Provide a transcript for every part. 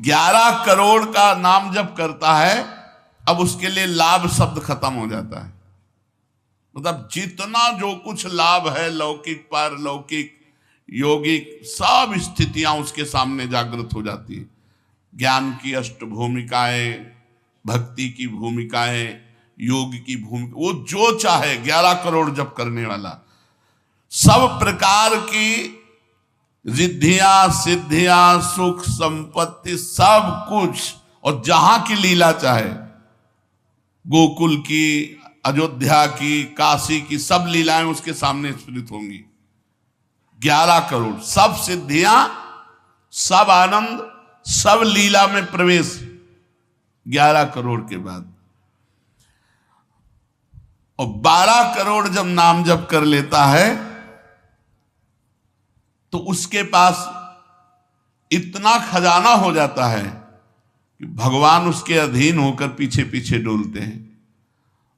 11 करोड़ का नाम जप करता है, अब उसके लिए लाभ शब्द खत्म हो जाता है। मतलब जितना जो कुछ लाभ है, लौकिक पारलौकिक योगिक, सब स्थितियां उसके सामने जागृत हो जाती है। ज्ञान की अष्ट भूमिकाएं, भक्ति की भूमिकाएं, योग की भूमिका, वो जो चाहे 11 करोड़ जप करने वाला, सब प्रकार की रिद्धियां सिद्धियां सुख संपत्ति सब कुछ, और जहां की लीला चाहे, गोकुल की, अयोध्या की, काशी की, सब लीलाएं उसके सामने स्फुरित होंगी। 11 करोड़, सब सिद्धियां, सब आनंद, सब लीला में प्रवेश 11 करोड़ के बाद। और 12 करोड़ जब नाम जप कर लेता है तो उसके पास इतना खजाना हो जाता है कि भगवान उसके अधीन होकर पीछे पीछे डोलते हैं।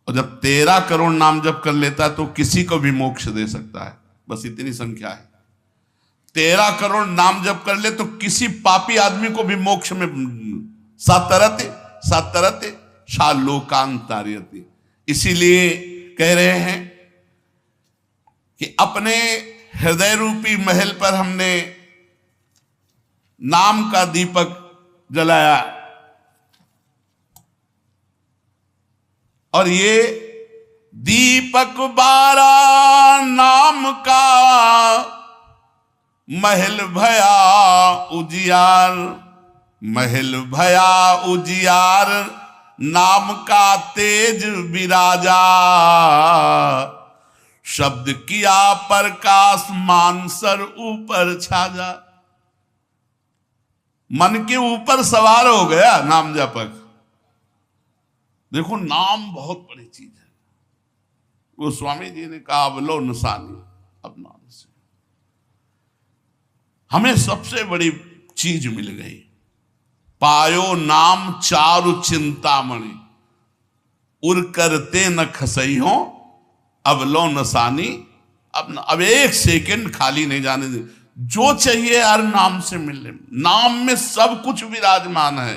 और जब 13 करोड़ नाम जप कर लेता है तो किसी को भी मोक्ष दे सकता है, बस इतनी संख्या है। 13 करोड़ नाम जप कर ले तो किसी पापी आदमी को भी मोक्ष में सातरते सातरते शालोकांतार्यते। इसीलिए कह रहे हैं कि अपने हृदय रूपी महल पर हमने नाम का दीपक जलाया, और ये दीपक 12 नाम का महल भया उजियार, महल भया उजियार, नाम का तेज विराजा, शब्द किया प्रकाश मानसर ऊपर छाजा। मन के ऊपर सवार हो गया नाम जपक। देखो नाम बहुत बड़ी चीज है। वो स्वामी जी ने कहा अवलो नसानी, अब नाम से हमें सबसे बड़ी चीज मिल गई। पायो नाम चारु चिंतामणि, उर करते न खसई हो, अब लो नसानी। अब एक सेकंड खाली नहीं जाने दे। जो चाहिए यार नाम से मिलने, नाम में सब कुछ विराजमान है।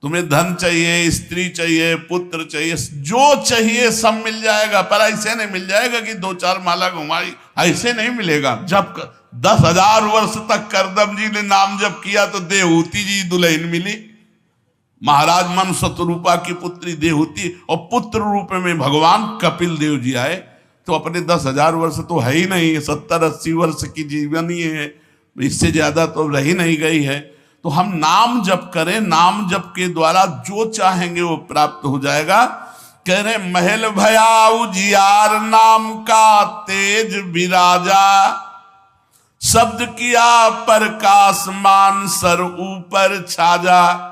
तुम्हें धन चाहिए, स्त्री चाहिए, पुत्र चाहिए, जो चाहिए सब मिल जाएगा। पर ऐसे नहीं मिल जाएगा कि 2-4 माला घुमाई, ऐसे नहीं मिलेगा। जब 10,000 वर्ष तक करदम जी ने नाम जप किया तो देहूति जी दुल्हन मिली, महाराज मन शतरूपा की पुत्री देहूति, और पुत्र रूप में भगवान कपिल देव जी आए। तो अपने 10,000 वर्ष तो है ही नहीं, 70-80 वर्ष की जीवन ही है, इससे ज्यादा तो रही नहीं गई है। तो हम नाम जप करें, नाम जप के द्वारा जो चाहेंगे वो प्राप्त हो जाएगा। कह रहे महल भया उजियार, नाम का तेज विराजा, शब्द किया प्रकाश मान सर ऊपर छाजा।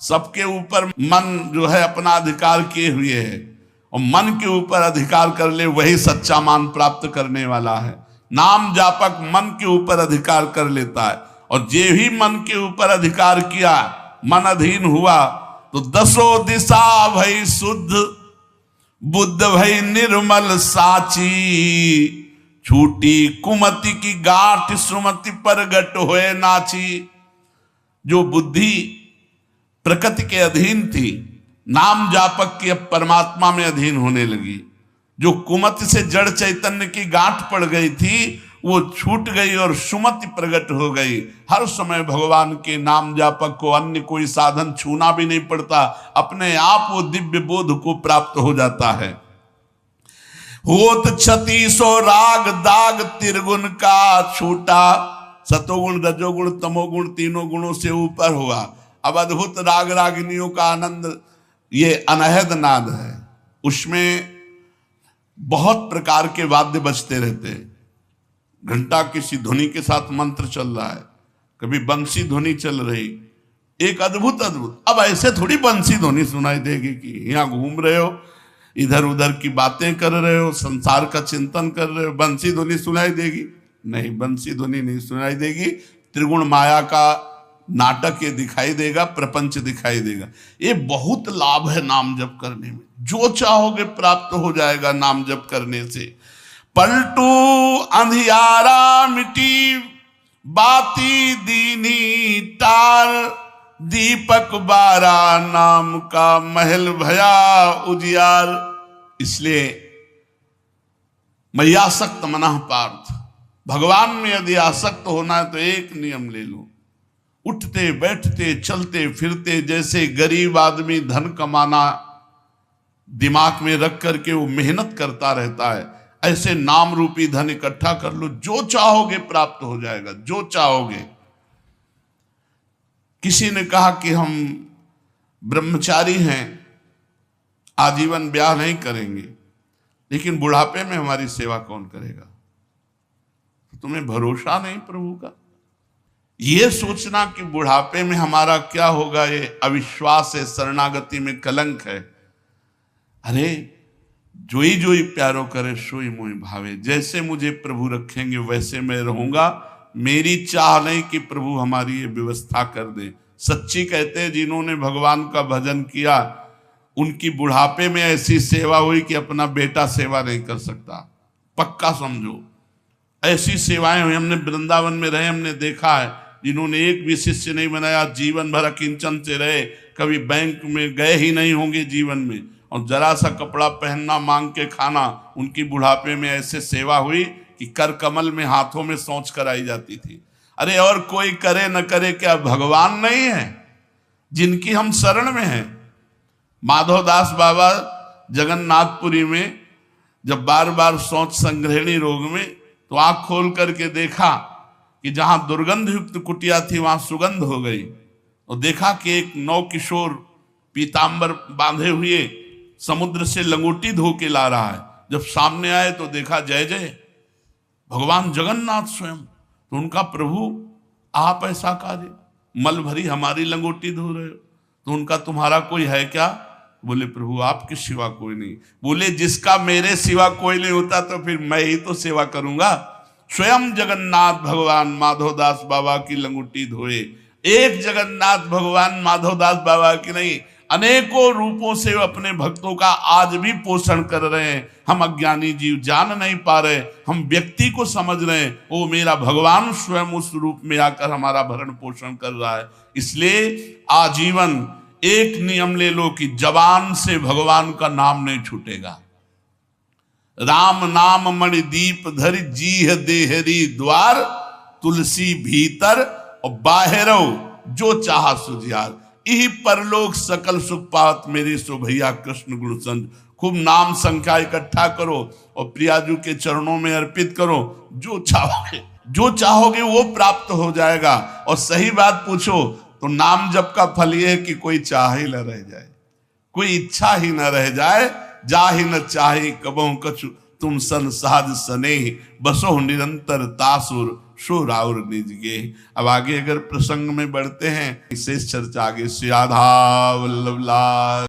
सबके ऊपर मन जो है अपना अधिकार किए हुए है, और मन के ऊपर अधिकार कर ले वही सच्चा मान प्राप्त करने वाला है। नाम जापक मन के ऊपर अधिकार कर लेता है, और जे ही मन के ऊपर अधिकार किया, मन अधीन हुआ, तो 10 दिशा भई शुद्ध, बुद्ध भई निर्मल साची, छूटी कुमति की गांठ सुमति प्रगट होए नाची। जो बुद्धि प्रकृति के अधीन थी, नाम जापक की अब परमात्मा में अधीन होने लगी। जो कुमति से जड़ चैतन्य की गांठ पड़ गई थी वो छूट गई और सुमति प्रकट हो गई। हर समय भगवान के नाम जापक को अन्य कोई साधन छूना भी नहीं पड़ता, अपने आप वो दिव्य बोध को प्राप्त हो जाता है। होत 3600 राग दाग त्रिगुण का छूटा, सतोगुण रजोगुण तमोगुण तीनों गुणों से ऊपर हुआ। अब अद्भुत राग रागिनियों का आनंद ये अनहद नाद है। उसमें बहुत प्रकार के वाद्य बजते रहते हैं। घंटा किसी ध्वनि के साथ मंत्र चल रहा है, कभी बंसी ध्वनि चल रही, एक अद्भुत अद्भुत। अब ऐसे थोड़ी बंसी ध्वनि सुनाई देगी कि यहाँ घूम रहे हो, इधर उधर की बातें कर रहे हो, संसार का चिंतन कर रहे हो, बंसी ध्वनि सुनाई देगी? नहीं, बंसी ध्वनि नहीं सुनाई देगी। त्रिगुण माया का नाटक ये दिखाई देगा, प्रपंच दिखाई देगा। ये बहुत लाभ है नाम जप करने में। जो चाहोगे प्राप्त हो जाएगा नाम जप करने से। पलटू अंधियारा मिटी बाती दीनी टार, दीपक बारा नाम का महल भया उजियार। इसलिए मय्यासक्त मनः पार्थ, भगवान में यदि आसक्त होना है तो एक नियम ले लो, उठते बैठते चलते फिरते जैसे गरीब आदमी धन कमाना दिमाग में रख करके वो मेहनत करता रहता है, ऐसे नाम रूपी धन इकट्ठा कर लो, जो चाहोगे प्राप्त हो जाएगा, जो चाहोगे। किसी ने कहा कि हम ब्रह्मचारी हैं, आजीवन ब्याह नहीं करेंगे, लेकिन बुढ़ापे में हमारी सेवा कौन करेगा? तो तुम्हें भरोसा नहीं प्रभु का? ये सोचना कि बुढ़ापे में हमारा क्या होगा, ये अविश्वास है, शरणागति में कलंक है। अरे जोई जोई प्यारो करे सोई मोहि भावे, जैसे मुझे प्रभु रखेंगे वैसे मैं रहूंगा। मेरी चाह नहीं कि प्रभु हमारी ये व्यवस्था कर दे। सच्ची कहते हैं जिन्होंने भगवान का भजन किया उनकी बुढ़ापे में ऐसी सेवा हुई कि अपना बेटा सेवा नहीं कर सकता। पक्का समझो, ऐसी सेवाएं हुई। हमने वृंदावन में रहे, हमने देखा है जिन्होंने एक भी शिष्य नहीं बनाया, जीवन भर अकिंचन से रहे, कभी बैंक में गए ही नहीं होंगे जीवन में, और जरा सा कपड़ा पहनना, मांग के खाना, उनकी बुढ़ापे में ऐसे सेवा हुई कि कर कमल में हाथों में सोच कराई जाती थी। अरे और कोई करे न करे, क्या भगवान नहीं है जिनकी हम शरण में हैं? माधवदास बाबा जगन्नाथपुरी में जब बार बार सोच संग्रहणी रोग में, तो आंख खोल करके देखा कि जहां दुर्गंध युक्त कुटिया थी वहां सुगंध हो गई, और देखा कि एक नौ किशोर पीतांबर बांधे हुए समुद्र से लंगोटी धो के ला रहा है। जब सामने आए तो देखा जय जय भगवान जगन्नाथ स्वयं। तो उनका प्रभु आप ऐसा कार्य, मल भरी हमारी लंगोटी धो रहे हो, तो उनका तुम्हारा कोई है क्या? बोले प्रभु आपके सिवा कोई नहीं। बोले जिसका मेरे सिवा कोई नहीं होता तो फिर मैं ही तो सेवा करूंगा। स्वयं जगन्नाथ भगवान माधवदास बाबा की लंगोटी धोए। एक जगन्नाथ भगवान माधवदास बाबा की नहीं, अनेकों रूपों से अपने भक्तों का आज भी पोषण कर रहे हैं। हम अज्ञानी जीव जान नहीं पा रहे, हम व्यक्ति को समझ रहे हैं, वो मेरा भगवान स्वयं उस रूप में आकर हमारा भरण पोषण कर रहा है। इसलिए आजीवन एक नियम ले लो कि जबान से भगवान का नाम नहीं छूटेगा। राम नाम मणि दीप धरि जीह देहरी द्वार, तुलसी भीतर और बाहरो जो चाह सुझियार। यही परलोक सकल सुख पात मेरे सो भैया कृष्ण गुण संग। खूब नाम संख्या इकट्ठा करो और प्रियाजू के चरणों में अर्पित करो। जो चाहोगे वो प्राप्त हो जाएगा। और सही बात पूछो तो नाम जप का फल ये है कि कोई चाह ही न रह जाए, कोई इच्छा ही न रह जाए। जा ही न चाहे कबहु कछु तुम सन साध सने, बसो निरंतर तासुर सो राउर निज गे। अब आगे अगर प्रसंग में बढ़ते हैं, विशेष चर्चा आगे। श्री राधा वल्लभ लाल।